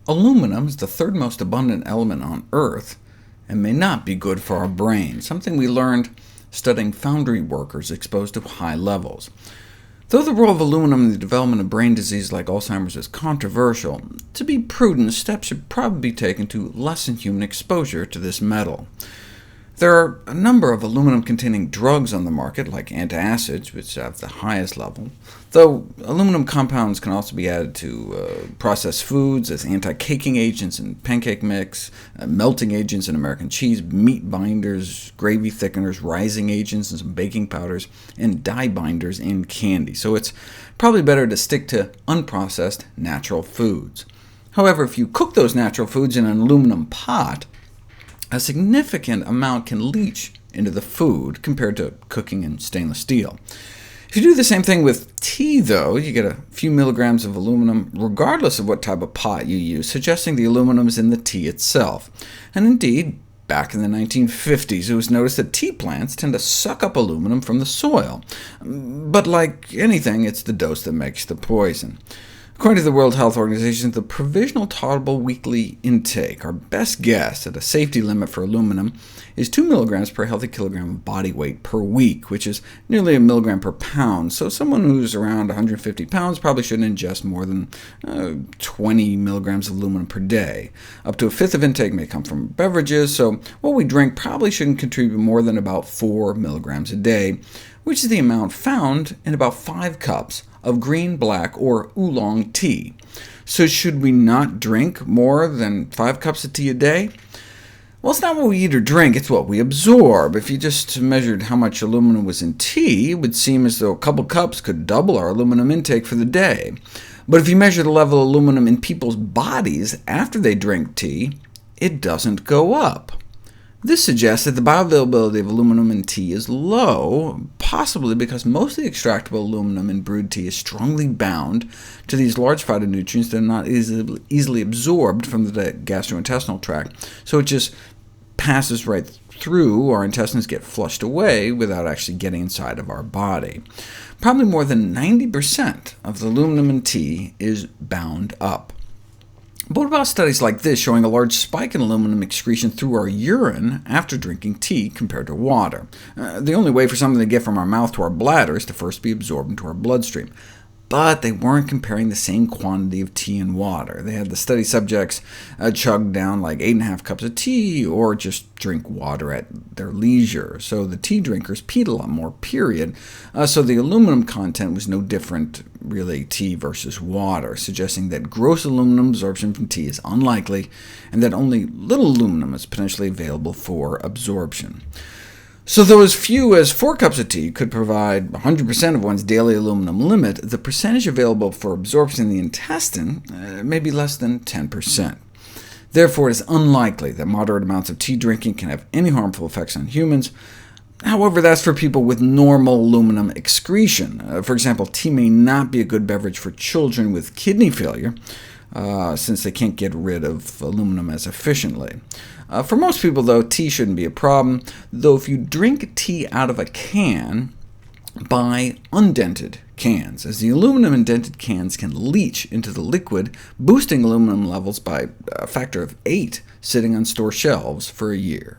Aluminum is the third most abundant element on Earth, and may not be good for our brain, something we learned studying foundry workers exposed to high levels. Though the role of aluminum in the development of brain disease like Alzheimer's is controversial, to be prudent, steps should probably be taken to lessen human exposure to this metal. There are a number of aluminum-containing drugs on the market, like antacids, which have the highest level, though aluminum compounds can also be added to processed foods as anti-caking agents in pancake mix, melting agents in American cheese, meat binders, gravy thickeners, rising agents, and some baking powders, and dye binders in candy, so it's probably better to stick to unprocessed natural foods. However, if you cook those natural foods in an aluminum pot, a significant amount can leach into the food compared to cooking in stainless steel. If you do the same thing with tea, though, you get a few milligrams of aluminum regardless of what type of pot you use, suggesting the aluminum is in the tea itself. And indeed, back in the 1950s, it was noticed that tea plants tend to suck up aluminum from the soil. But like anything, it's the dose that makes the poison. According to the World Health Organization, the provisional tolerable weekly intake, our best guess at a safety limit for aluminum, is 2 milligrams per healthy kilogram of body weight per week, which is nearly a milligram per pound, so someone who's around 150 pounds probably shouldn't ingest more than 20 milligrams of aluminum per day. Up to a fifth of intake may come from beverages, so what we drink probably shouldn't contribute more than about 4 milligrams a day, which is the amount found in about 5 cups of green, black, or oolong tea. So should we not drink more than 5 cups of tea a day? Well, it's not what we eat or drink, it's what we absorb. If you just measured how much aluminum was in tea, it would seem as though a couple cups could double our aluminum intake for the day. But if you measure the level of aluminum in people's bodies after they drink tea, it doesn't go up. This suggests that the bioavailability of aluminum in tea is low, possibly because most of the extractable aluminum in brewed tea is strongly bound to these large phytonutrients that are not easily absorbed from the gastrointestinal tract, so it just passes right through, our intestines get flushed away without actually getting inside of our body. Probably more than 90% of the aluminum in tea is bound up. But what about studies like this showing a large spike in aluminum excretion through our urine after drinking tea compared to water? The only way for something to get from our mouth to our bladder is to first be absorbed into our bloodstream. But they weren't comparing the same quantity of tea and water. They had the study subjects chug down like 8.5 cups of tea, or just drink water at their leisure. So the tea drinkers peed a lot more, period. So the aluminum content was no different, really, tea versus water, suggesting that gross aluminum absorption from tea is unlikely, and that only little aluminum is potentially available for absorption. So though as few as 4 cups of tea could provide 100% of one's daily aluminum limit, the percentage available for absorption in the intestine may be less than 10%. Therefore, it is unlikely that moderate amounts of tea drinking can have any harmful effects on humans. However, that's for people with normal aluminum excretion. For example, tea may not be a good beverage for children with kidney failure, since they can't get rid of aluminum as efficiently. For most people, though, tea shouldn't be a problem, though if you drink tea out of a can, buy undented cans, as the aluminum in dented cans can leach into the liquid, boosting aluminum levels by a factor of 8 sitting on store shelves for a year.